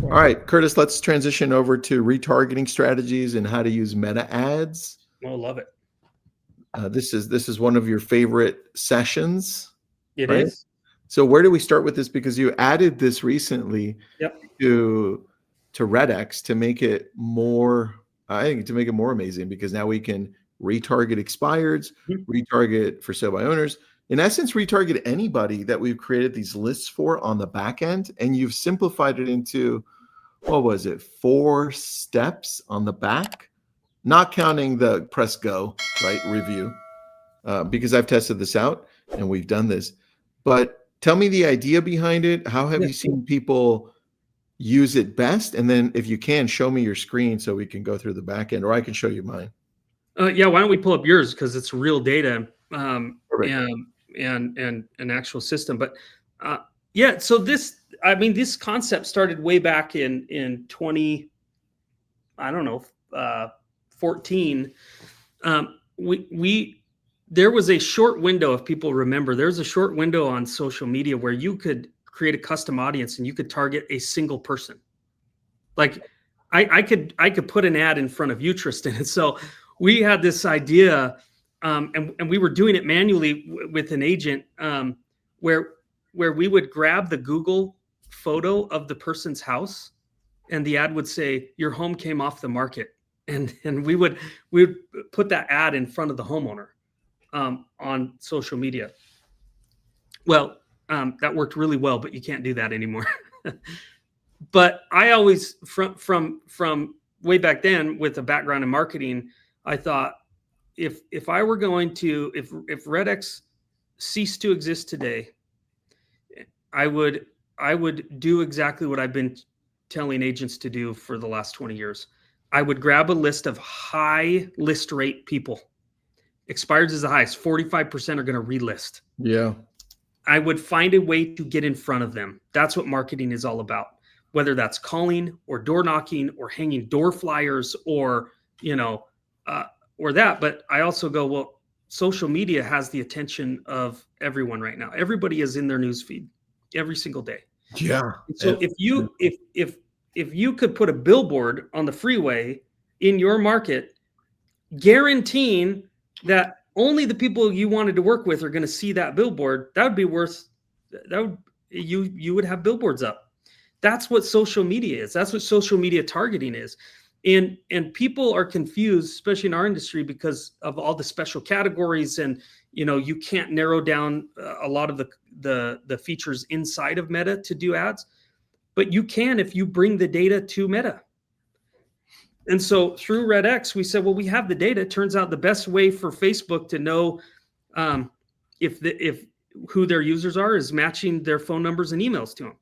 All right, Curtis, let's transition over to retargeting strategies and how to use meta ads. Oh, love it. This is one of your favorite sessions. It right? is. So where do we start with this? Because you added this recently Yep. to RedX to make it more, I think, to make it more amazing, because now we can retarget expireds, retarget for sale by owners. In essence, retarget anybody that we've created these lists for on the back end, and you've simplified it into, what was it, 4 steps on the back, not counting the press go, right, review, because I've tested this out and we've done this. But tell me the idea behind it. How have you seen people use it best? And then if you can, show me your screen so we can go through the back end, or I can show you mine. Yeah, why don't we pull up yours, because it's real data and an actual system. But yeah, so this concept started way back in 20, I don't know, 14. There was a short window, if people remember, there's a short window on social media where you could create a custom audience and you could target a single person. Like I could put an ad in front of you, Tristan. And so we had this idea, and we were doing it manually with an agent, where we would grab the Google photo of the person's house, and the ad would say, "Your home came off the market," and we would put that ad in front of the homeowner on social media. Well, that worked really well, but you can't do that anymore. But I always, from way back then, with a background in marketing, I thought, if I were going to, if RedX ceased to exist today, I would do exactly what I've been telling agents to do for the last 20 years. I would grab a list of high list rate people. Expireds is the highest. 45% are going to relist. Yeah. I would find a way to get in front of them. That's what marketing is all about. Whether that's calling or door knocking or hanging door flyers or, or that. But I also go, well, social media has the attention of everyone right now. Everybody is in their newsfeed every single day. Yeah. So if you could put a billboard on the freeway in your market, guaranteeing that only the people you wanted to work with are going to see that billboard, that would be worth, you would have billboards up. That's what social media is. That's what social media targeting is. And people are confused, especially in our industry, because of all the special categories, and you can't narrow down a lot of the features inside of Meta to do ads, but you can if you bring the data to Meta. And so through RedX, we said, well, we have the data. It turns out the best way for Facebook to know if who their users are is matching their phone numbers and emails to them.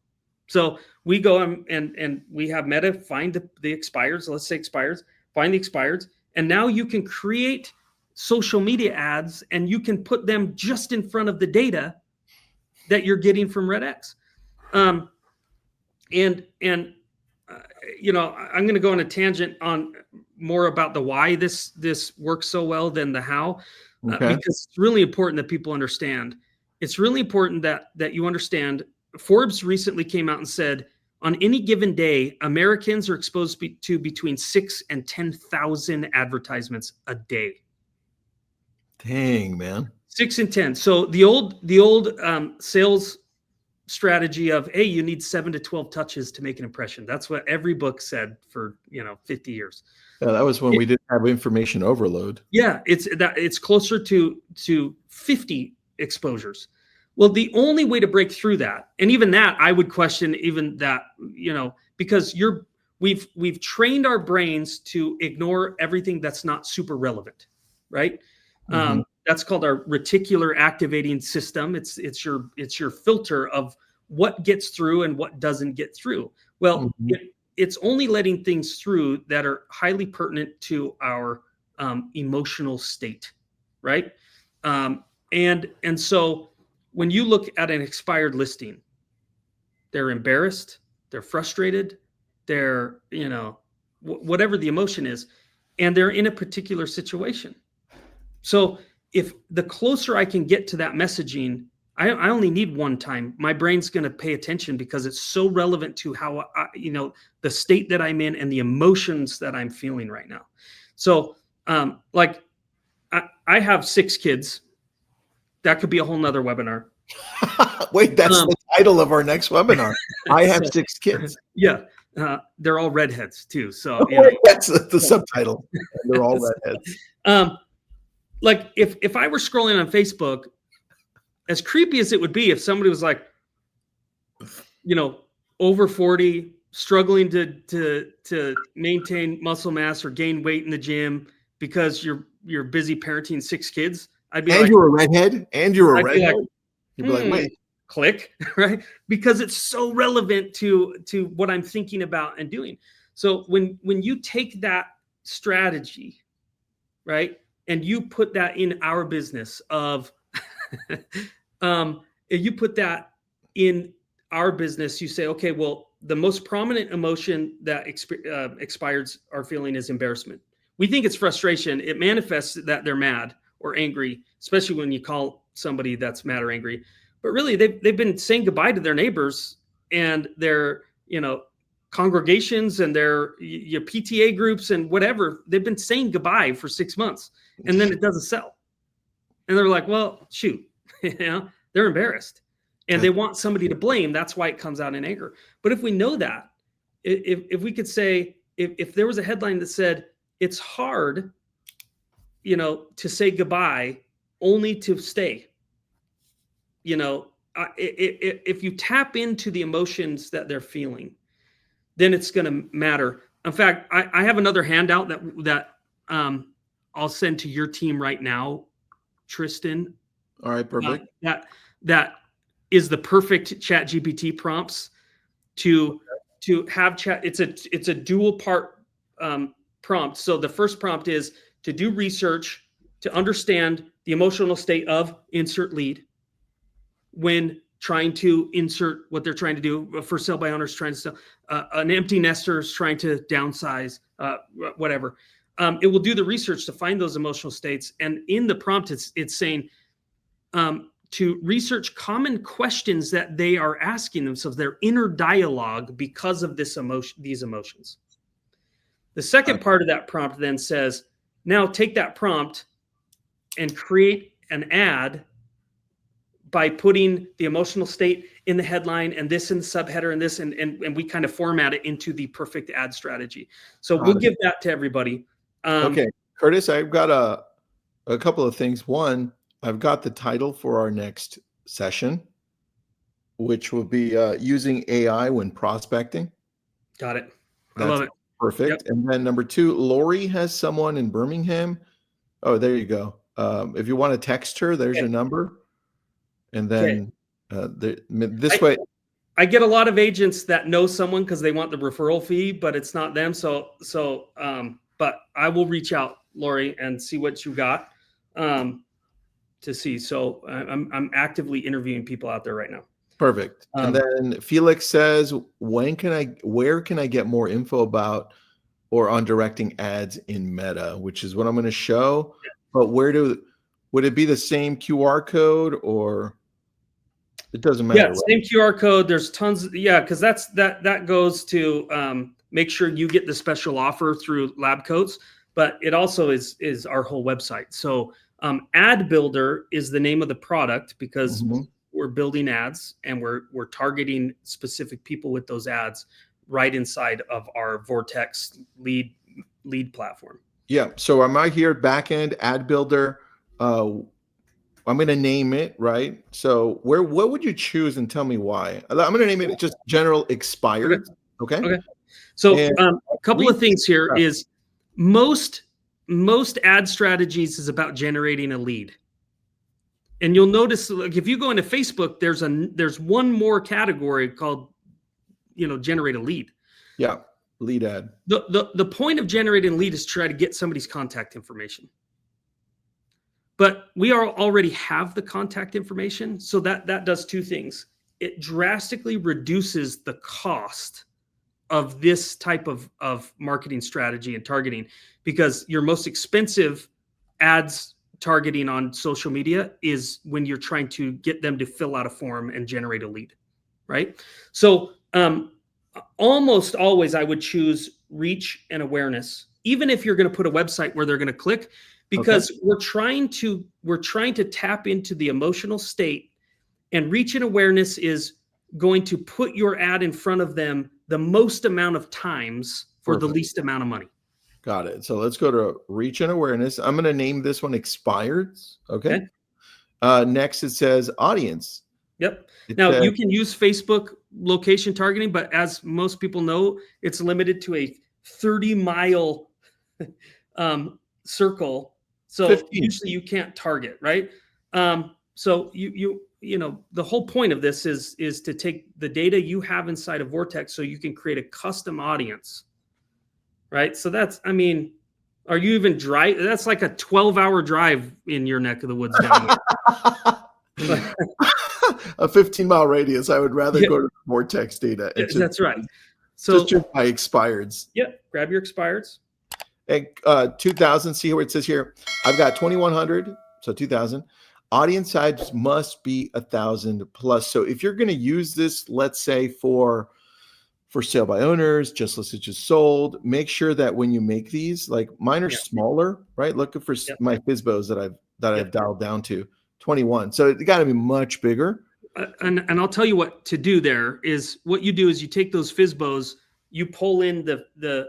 So we go and we have Meta find the expireds, let's say expireds, find the expireds, and now you can create social media ads and you can put them just in front of the data that you're getting from RedX. I'm going to go on a tangent on more about the why this works so well than the how, because it's really important that people understand. It's really important that you understand. Forbes recently came out and said, on any given day, Americans are exposed to between 6,000 and 10,000 advertisements a day. Dang, man. 6 and 10. So the old sales strategy of, hey, you need 7 to 12 touches to make an impression. That's what every book said for 50 years. Yeah, that was when we didn't have information overload. Yeah, it's closer to 50 exposures. Well, the only way to break through that, and even that, I would question even that, because we've trained our brains to ignore everything that's not super relevant, right? Mm-hmm. That's called our reticular activating system. It's your filter of what gets through and what doesn't get through. Well, it's only letting things through that are highly pertinent to our emotional state, right? And so when you look at an expired listing, they're embarrassed, they're frustrated, they're, whatever the emotion is, and they're in a particular situation. So if the closer I can get to that messaging, I only need one time. My brain's going to pay attention because it's so relevant to how the state that I'm in and the emotions that I'm feeling right now. So like I have 6 kids. That could be a whole nother webinar. Wait, that's the title of our next webinar. I have 6 kids. Yeah. They're all redheads too. So that's the subtitle. They're all redheads. Like if I were scrolling on Facebook, as creepy as it would be if somebody was like, over 40, struggling to maintain muscle mass or gain weight in the gym because you're busy parenting 6 kids, I'd be and you're a redhead, and you're a redhead. You'd be like, wait, click, right? Because it's so relevant to what I'm thinking about and doing. So when you take that strategy, right, and you put that in our business of, you put that in our business, you say, okay, well, the most prominent emotion that expireds are feeling is embarrassment. We think it's frustration. It manifests that they're mad or angry, especially when you call somebody that's mad or angry. But really, they've been saying goodbye to their neighbors and their congregations and their PTA groups and whatever. They've been saying goodbye for 6 months, and then it doesn't sell. And they're like, well, shoot, they're embarrassed. And they want somebody to blame. That's why it comes out in anger. But if we know that, if we could say, if there was a headline that said, it's hard, to say goodbye only to stay, if you tap into the emotions that they're feeling, then it's going to matter. In fact, I have another handout that I'll send to your team right now, Tristan. All right, perfect. That is the perfect ChatGPT prompts to have chat. It's a dual part prompt. So the first prompt is to do research to understand the emotional state of insert lead when trying to insert what they're trying to do. For sale by owners trying to sell, an empty nester is trying to downsize, whatever. It will do the research to find those emotional states. And in the prompt, it's saying to research common questions that they are asking themselves, their inner dialogue because of these emotions. The second part of that prompt then says, now take that prompt and create an ad by putting the emotional state in the headline and this in the subheader and this, and we kind of format it into the perfect ad strategy. So we'll give that to everybody. Okay, Curtis, I've got a couple of things. One, I've got the title for our next session, which will be using AI when prospecting. Got it. I love it. Perfect. Yep. And then number 2, Lori has someone in Birmingham. Oh, there you go. If you want to text her, there's her number. And then this way. I get a lot of agents that know someone because they want the referral fee, but it's not them. But I will reach out, Lori, and see what you got to see. So I'm actively interviewing people out there right now. Perfect. And then Felix says, where can I get more info about or on directing ads in Meta, which is what I'm going to show. But would it be the same QR code or it doesn't matter? Yeah, right? Same QR code. There's tons. Because that goes to make sure you get the special offer through lab coats, but it also is our whole website. So AdBuilder is the name of the product because we're building ads and we're targeting specific people with those ads right inside of our Vortex lead platform. Yeah. So I'm out here, backend AdBuilder. I'm going to name it, right? So what would you choose and tell me why? I'm going to name it just general expired. Okay. So a couple of things here is most ad strategies is about generating a lead. And you'll notice, like, if you go into Facebook, there's one more category called, generate a lead. Yeah. Lead ad. The point of generating a lead is to try to get somebody's contact information. But we already have the contact information. So that does two things. It drastically reduces the cost of this type of marketing strategy and targeting, because your most expensive ads targeting on social media is when you're trying to get them to fill out a form and generate a lead, right? So almost always I would choose reach and awareness, even if you're going to put a website where they're going to click, because we're trying to tap into the emotional state, and reach and awareness is going to put your ad in front of them the most amount of times for the least amount of money. Got it. So let's go to reach and awareness. I'm going to name this one expireds. Okay. Next, it says audience. Yep. Now you can use Facebook location targeting, but as most people know, it's limited to a 30-mile circle. So 15. usually you can't target, right? So you know, the whole point of this is to take the data you have inside of Vortex so you can create a custom audience, right? So that's, I mean, are you even driving? That's like a 12-hour drive in your neck of the woods down there. A 15-mile radius. I would rather go to Vortex data. That's right. So just my expireds. Yep. Grab your expireds. And 2,000. See where it says here. I've got 2,100. So 2,000. Audience size must be 1,000 plus. So if you're going to use this, let's say for sale by owners, just listed, just sold, make sure that when you make these, like mine are smaller, right? Looking for my FSBOs that I've dialed down to 21. So it got to be much bigger. And I'll tell you what to do there is what you do is you take those FSBOs, you pull in the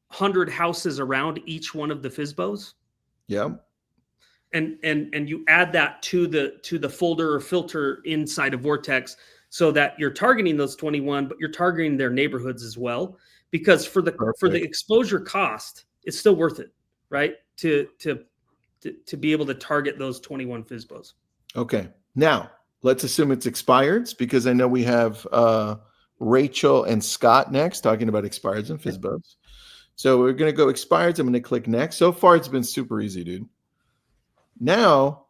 100 houses around each one of the FSBOs. Yeah. And you add that to the folder or filter inside of Vortex so that you're targeting those 21, but you're targeting their neighborhoods as well. Because for the exposure cost, it's still worth it, right? To be able to target those 21 FSBOs. Okay. Now let's assume it's expireds, because I know we have Rachel and Scott next talking about expireds and FSBOs. So we're going to go expireds. I'm going to click next. So far, it's been super easy, dude. Now,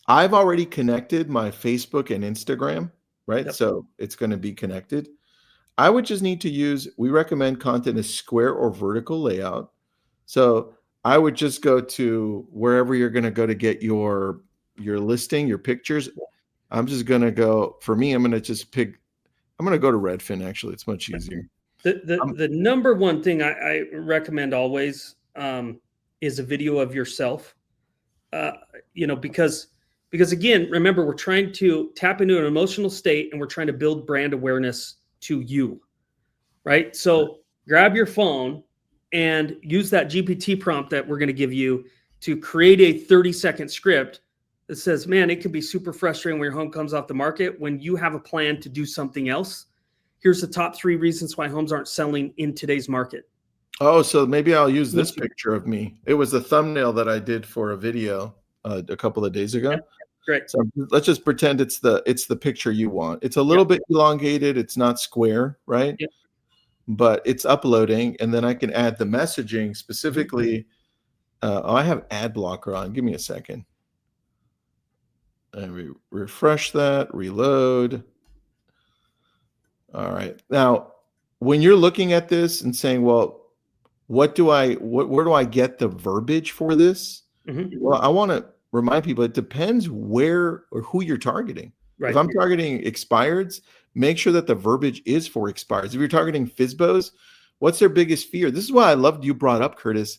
I've already connected my Facebook and Instagram, right? Yep. So it's going to be connected. I would just need to use, we recommend content as square or vertical layout. So I would just go to wherever you're going to go to get your listing, your pictures. I'm just going to go, for me, I'm going to just pick, I'm going to go to Redfin, actually. It's much easier. The number one thing I recommend always is a video of yourself. You know, because again, remember, we're trying to tap into an emotional state and we're trying to build brand awareness to you, right? So grab your phone and use that GPT prompt that we're going to give you to create a 30-second script that says, man, it can be super frustrating when your home comes off the market. When you have a plan to do something else, here's the top 3 reasons why homes aren't selling in today's market. Oh, so maybe I'll use this picture of me. It was a thumbnail that I did for a video a couple of days ago. Yeah, great. So let's just pretend it's the picture you want. It's a little bit elongated. It's not square, right? Yeah. But it's uploading, and then I can add the messaging specifically. I have ad blocker on. Give me a second. And refresh that, reload. All right. Now, when you're looking at this and saying, well, where do I get the verbiage for this? Mm-hmm. Well, I want to remind people, it depends where or who you're targeting. Right. If I'm targeting expireds, make sure that the verbiage is for expireds. If you're targeting FSBOs, what's their biggest fear? This is why I loved you brought up, Curtis.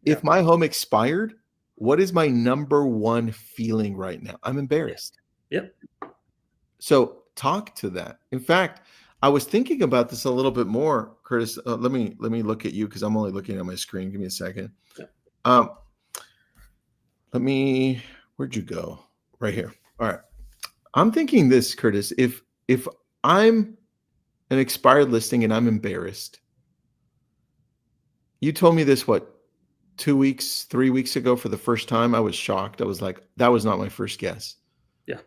Yeah. If my home expired, what is my number one feeling right now? I'm embarrassed. Yep. So talk to that. In fact, I was thinking about this a little bit more, Curtis. Let me look at you because I'm only looking at my screen. Give me a second. Yeah. Where'd you go? Right here. All right. I'm thinking this, Curtis. If I'm an expired listing and I'm embarrassed, you told me this, 2 weeks, 3 weeks ago for the first time. I was shocked. I was like, that was not my first guess. Yeah.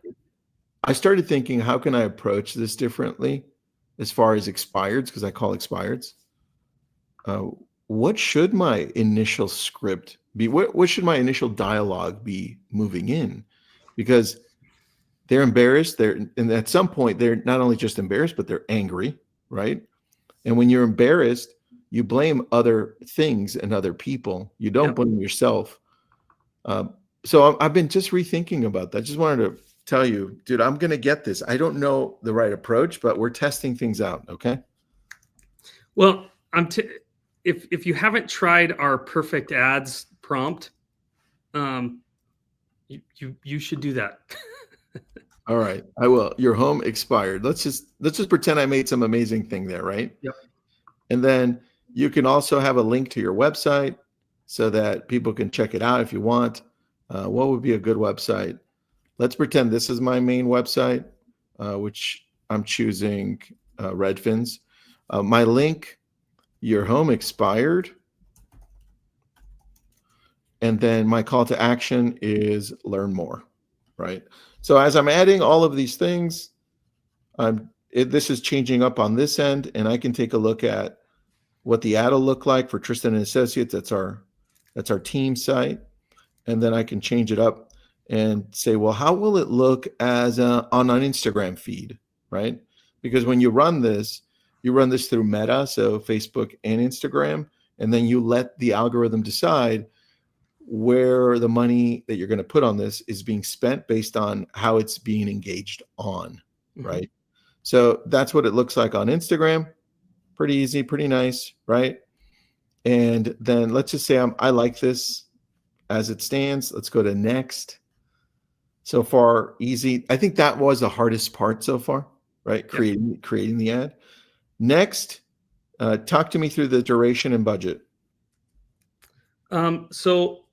I started thinking, how can I approach this differently? As far as expireds, because I call expireds, what should my initial script be? What should my initial dialogue be moving in? Because they're embarrassed. And at some point, they're not only just embarrassed, but they're angry, right? And when you're embarrassed, you blame other things and other people. You don't blame yourself. So I've been just rethinking about that. Just wanted to tell you, dude, I'm going to get this. I don't know the right approach, but we're testing things out. Okay. Well, if you haven't tried our perfect ads prompt, you should do that. All right, I will. Your home expired. Let's just pretend I made some amazing thing there, right? Yep. And then you can also have a link to your website so that people can check it out if you want. What would be a good website? Let's pretend this is my main website, which I'm choosing Redfin's. My link, your home expired. And then my call to action is learn more, right? So as I'm adding all of these things, this is changing up on this end, and I can take a look at what the ad will look like for Tristan and Associates. That's our team site. And then I can change it up and say, well, how will it look as on an Instagram feed, right? Because when you run this through Meta, so Facebook and Instagram, and then you let the algorithm decide where the money that you're going to put on this is being spent based on how it's being engaged on, right? So that's what it looks like on Instagram. Pretty easy, pretty nice, right? And then let's just say I like this as it stands. Let's go to next. So far, easy. I think that was the hardest part so far, right? Creating the ad. Next, talk to me through the duration and budget. So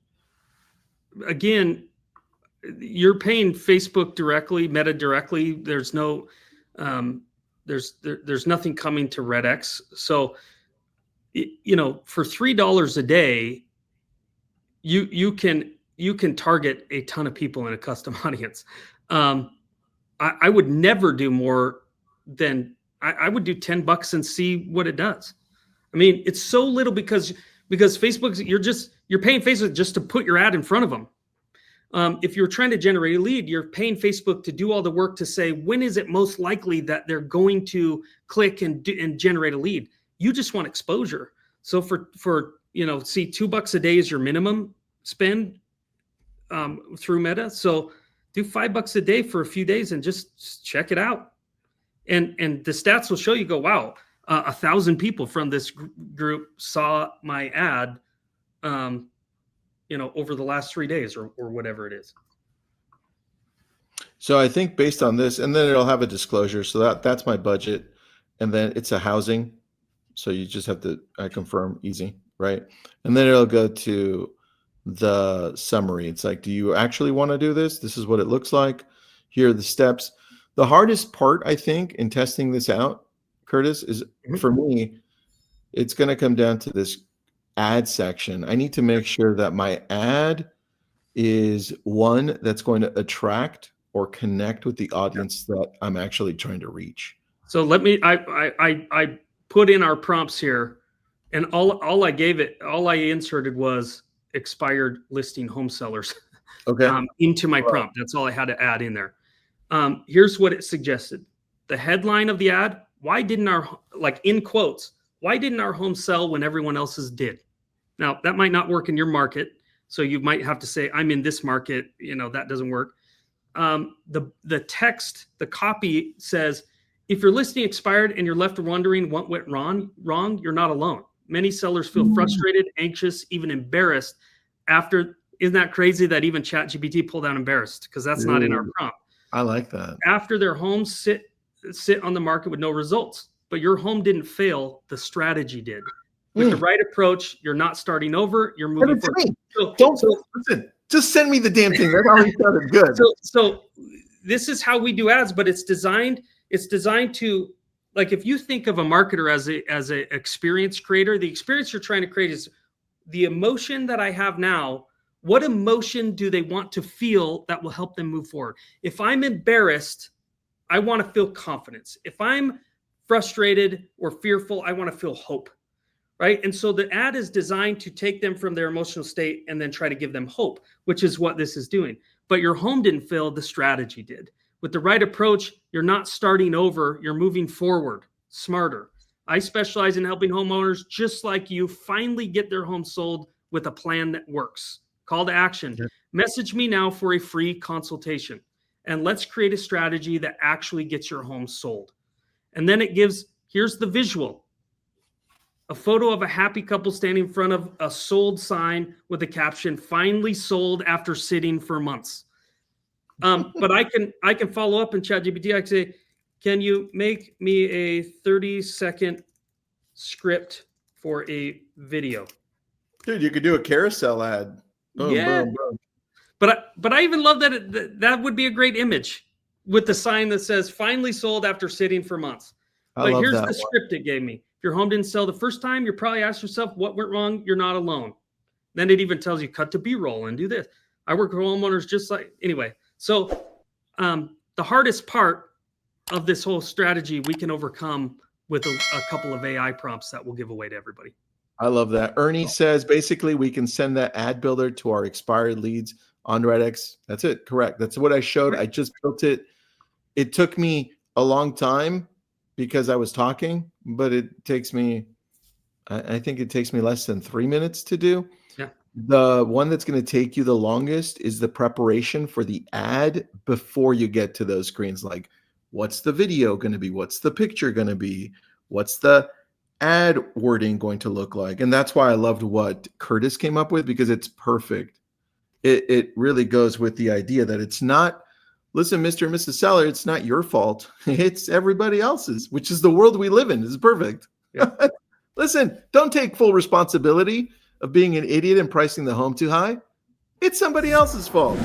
again, you're paying Facebook directly, Meta directly. There's no, there's nothing coming to RedX. So, for $3 a day, you can target a ton of people in a custom audience. I would never do more than I would do $10 and see what it does. I mean, it's so little because Facebook, you're paying Facebook just to put your ad in front of them. If you're trying to generate a lead, you're paying Facebook to do all the work to say, when is it most likely that they're going to click and generate a lead? You just want exposure. So for see, $2 a day is your minimum spend through Meta. So do $5 a day for a few days and just check it out. And the stats will show you, go, wow, 1,000 people from this group saw my ad, over the last 3 days or whatever it is. So I think based on this, and then it'll have a disclosure. So that's my budget. And then it's a housing. So you just have to, I confirm, easy, right? And then it'll go to the summary. It's like, do you actually want to do this? This is what it looks like. Here are the steps. The hardest part, I think, in testing this out, Curtis, is for me, it's going to come down to this ad section. I need to make sure that my ad is one that's going to attract or connect with the audience that I'm actually trying to reach. So I put in our prompts here, and all I inserted was expired listing home sellers. Okay. Into my prompt. That's all I had to add in there. Here's what it suggested. The headline of the ad, why didn't our, like in quotes, why didn't our home sell when everyone else's did? Now, that might not work in your market. So you might have to say, I'm in this market, that doesn't work. The text, the copy says, if your listing expired and you're left wondering what went wrong, you're not alone. Many sellers feel frustrated, anxious, even embarrassed after. Isn't that crazy that even ChatGPT pulled out embarrassed? Because that's not in our prompt. I like that. After their homes sit on the market with no results, but your home didn't fail, the strategy did. With the right approach, you're not starting over, you're moving forward. Listen, just send me the damn thing. That already sounded good. So this is how we do ads, but it's designed to, like, if you think of a marketer as a experience creator, the experience you're trying to create is the emotion that I have now. What emotion do they want to feel that will help them move forward? If I'm embarrassed, I want to feel confidence. If I'm frustrated or fearful, I want to feel hope, right? And so the ad is designed to take them from their emotional state and then try to give them hope, which is what this is doing. But your home didn't fail, the strategy did. With the right approach, you're not starting over, you're moving forward, smarter. I specialize in helping homeowners just like you finally get their home sold with a plan that works. Call to action. Message me now for a free consultation. And let's create a strategy that actually gets your home sold. And then it gives, here's the visual. A photo of a happy couple standing in front of a sold sign with a caption, finally sold after sitting for months. But I can follow up in ChatGPT. I can say, can you make me a 30-second script for a video? Dude, you could do a carousel ad. Boom, Yeah. boom, boom. But I even love that that would be a great image with the sign that says finally sold after sitting for months. But here's the script it gave me. If your home didn't sell the first time, you're probably ask yourself, what went wrong? You're not alone. Then it even tells you cut to B-roll and do this. I work with homeowners just like, anyway. So the hardest part of this whole strategy we can overcome with a couple of AI prompts that we'll give away to everybody. I love that. Ernie says basically we can send that ad builder to our expired leads on RedX. That's it. Correct. That's what I showed. I just built it. It took me a long time because I was talking, but it takes me, I think it takes me less than 3 minutes to do. Yeah. The one that's going to take you the longest is the preparation for the ad before you get to those screens. Like, what's the video going to be? What's the picture going to be? What's the ad wording going to look like? And that's why I loved what Curtis came up with, because it's perfect. It really goes with the idea that it's not, listen, Mr. and Mrs. Seller, it's not your fault. It's everybody else's, which is the world we live in. It's perfect. Yeah. Listen, don't take full responsibility of being an idiot and pricing the home too high. It's somebody else's fault.